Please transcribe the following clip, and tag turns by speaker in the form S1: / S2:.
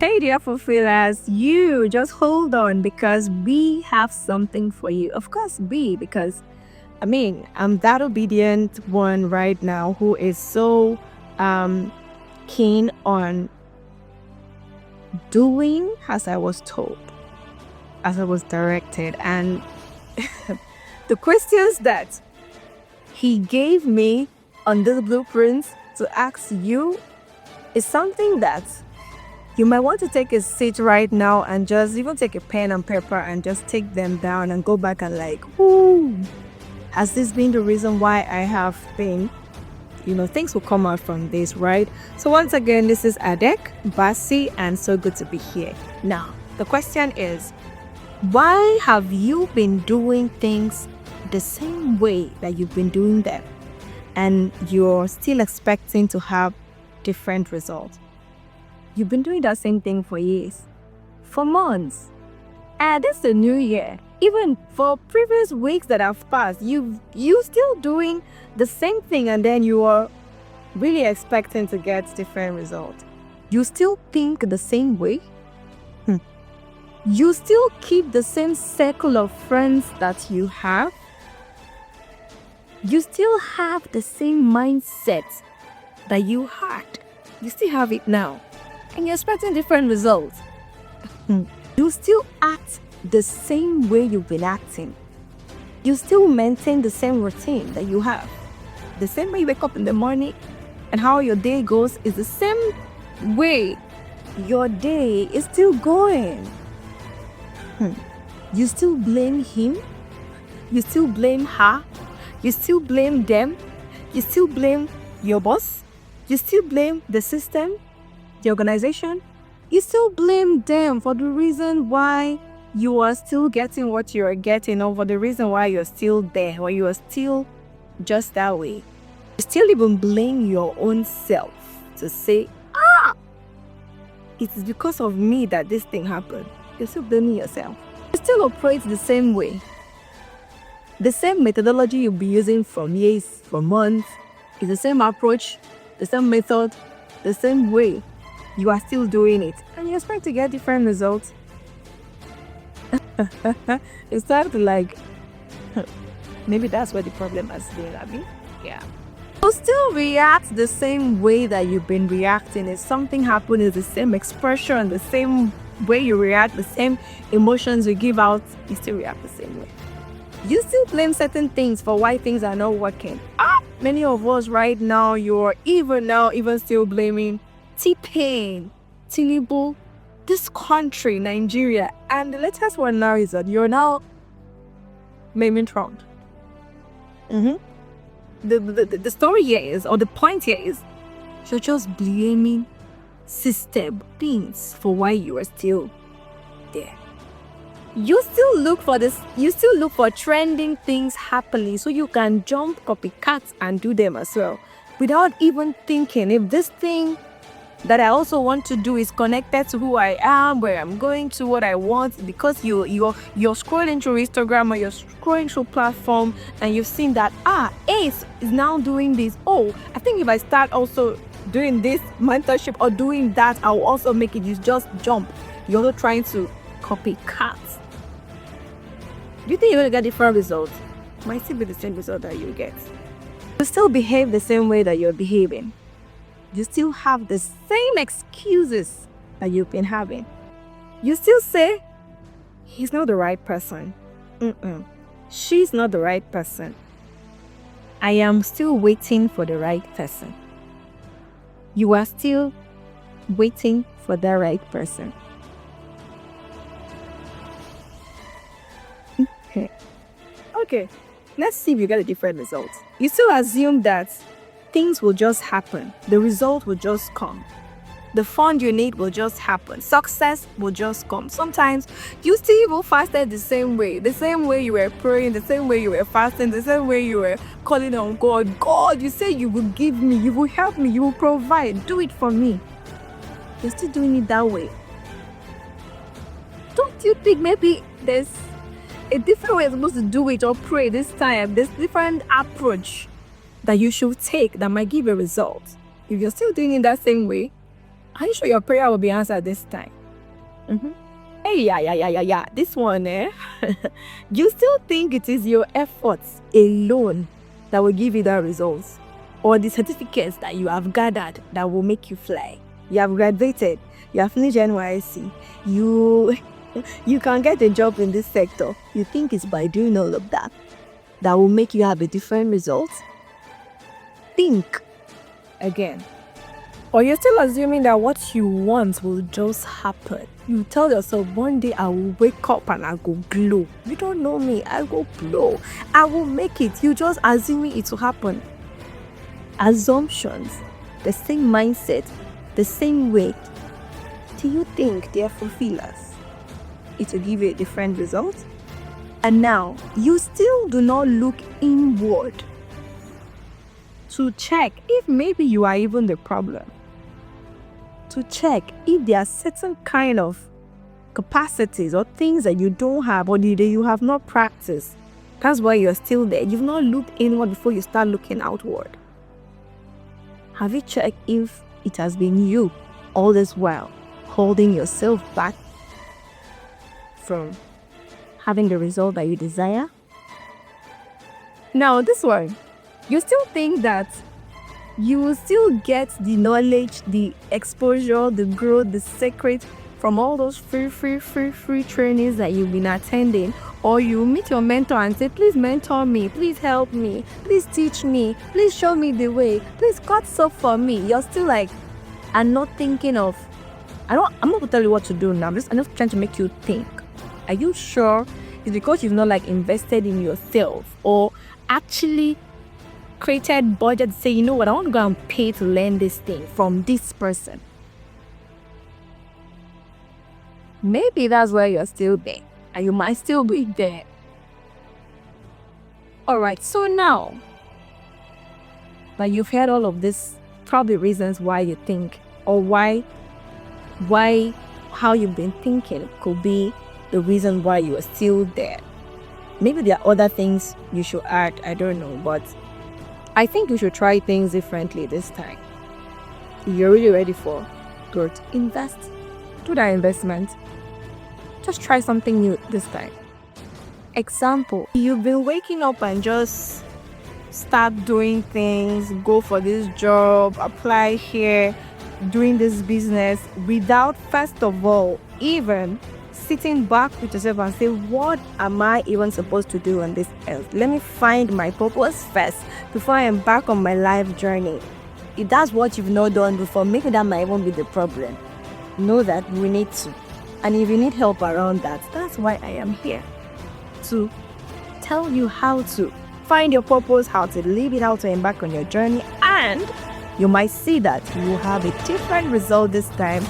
S1: Hey, dear fulfillers, you just hold on because we have something for you. Of course, because I'm that obedient one right now who is so keen on doing as I was told, as I was directed. And the questions that he gave me on this blueprint to ask you is something that you might want to take a seat right now and just even take a pen and paper and just take them down and go back and ooh, has this been the reason why I have been? Things will come out from this, right? So once again, this is Adek, Basi, and so good to be here. Now, the question is, why have you been doing things the same way that you've been doing them and you're still expecting to have different results? You've been doing that same thing for years, for months. And it's the new year. Even for previous weeks that have passed, you still doing the same thing, and then you are really expecting to get different results. You still think the same way. You still keep the same circle of friends that you have. You still have the same mindset that you had. You still have it now. And you're expecting different results. You still act the same way you've been acting. You still maintain the same routine that you have. The same way you wake up in the morning and how your day goes is the same way your day is still going. You still blame him. You still blame her. You still blame them. You still blame your boss. You still blame the system, the organization. You still blame them for the reason why you are still getting what you're getting, or for the reason why you're still there, or you are still just that way. You still even blame your own self to say, it is because of me that this thing happened. You're still blaming yourself. You still operate the same way. The same methodology you'll be using for years, for months, is the same approach, the same method, the same way. You are still doing it, and you expect to get different results. It's time to maybe that's where the problem has been, Abby. Yeah. You still react the same way that you've been reacting. If something happened, it's the same expression, the same way you react, the same emotions you give out, you still react the same way. You still blame certain things for why things are not working. Many of us right now, you're even still blaming T-Pain, Tinubu, this country, Nigeria. And the latest one now is that you're now blaming Trump. The story here is, or the point here is, you're just blaming system things for why you are still there. You still look for this, you still look for trending things happening so you can jump copycats and do them as well, without even thinking if this thing that I also want to do is connected to who I am, where I'm going to, what I want. Because you're scrolling through Instagram, or you're scrolling through platform, and you've seen that Ace is now doing this. Oh, I think if I start also doing this mentorship or doing that, I'll also make it. You just jump. You're also trying to copycat. Do you think you're gonna get different results? Might still be the same result that you get. You still behave the same way that you're behaving. You still have the same excuses that you've been having. You still say, he's not the right person. She's not the right person. I am still waiting for the right person. You are still waiting for the right person. Okay, let's see if you get a different result. You still assume that things will just happen. The result will just come. The fund you need will just happen. Success will just come. Sometimes you still even fasted the same way you were praying, the same way you were fasting, the same way you were calling on God. God, you say you will give me, you will help me, you will provide. Do it for me. You're still doing it that way. Don't you think maybe there's a different way you're supposed to do it or pray this time? There's different approach that you should take that might give a result. If you're still doing it that same way, Are you sure your prayer will be answered this time? Hey, yeah. This one, you still think it is your efforts alone that will give you that results, or the certificates that you have gathered that will make you fly? You have graduated, you have finished NYC, you can get a job in this sector. You think it's by doing all of that will make you have a different result? Think again. Or you're still assuming that what you want will just happen. You tell yourself, one day I will wake up and I go glow. You don't know me, I go blow. I will make it. You just assuming it will happen. Assumptions, the same mindset, the same way. Do you think they are fulfillers? It will give you a different result? And now, you still do not look inward to check if maybe you are even the problem. To check if there are certain kind of capacities or things that you don't have or that you have not practiced. That's why you're still there. You've not looked inward before you start looking outward. Have you checked if it has been you all this while holding yourself back from having the result that you desire? Now, this one, you still think that you will still get the knowledge, the exposure, the growth, the secret from all those free trainings that you've been attending, or you meet your mentor and say, please mentor me, please help me, please teach me, please show me the way, please cut stuff for me. You're still like, I'm not thinking of, I'm not going to tell you what to do now. I'm just trying to make you think. Are you sure it's because you've not like invested in yourself or actually created budget to say, you know what, I want to go and pay to learn this thing from this person? Maybe that's why you're still there, and you might still be there. Alright, so now that you've heard all of this, probably reasons why you think, or why how you've been thinking could be the reason why you are still there. Maybe there are other things you should add, I don't know, but I think you should try things differently this time. If you're really ready for growth, invest. Do that investment. Just try something new this time. Example, you've been waking up and just start doing things, go for this job, apply here, doing this business without, first of all, even sitting back with yourself and say, what am I even supposed to do on this earth? Let me find my purpose first before I embark on my life journey. If that's what you've not done before, maybe that might even be the problem. Know that we need to. And if you need help around that, that's why I am here. To tell you how to find your purpose, how to live it, how to embark on your journey, and you might see that you have a different result this time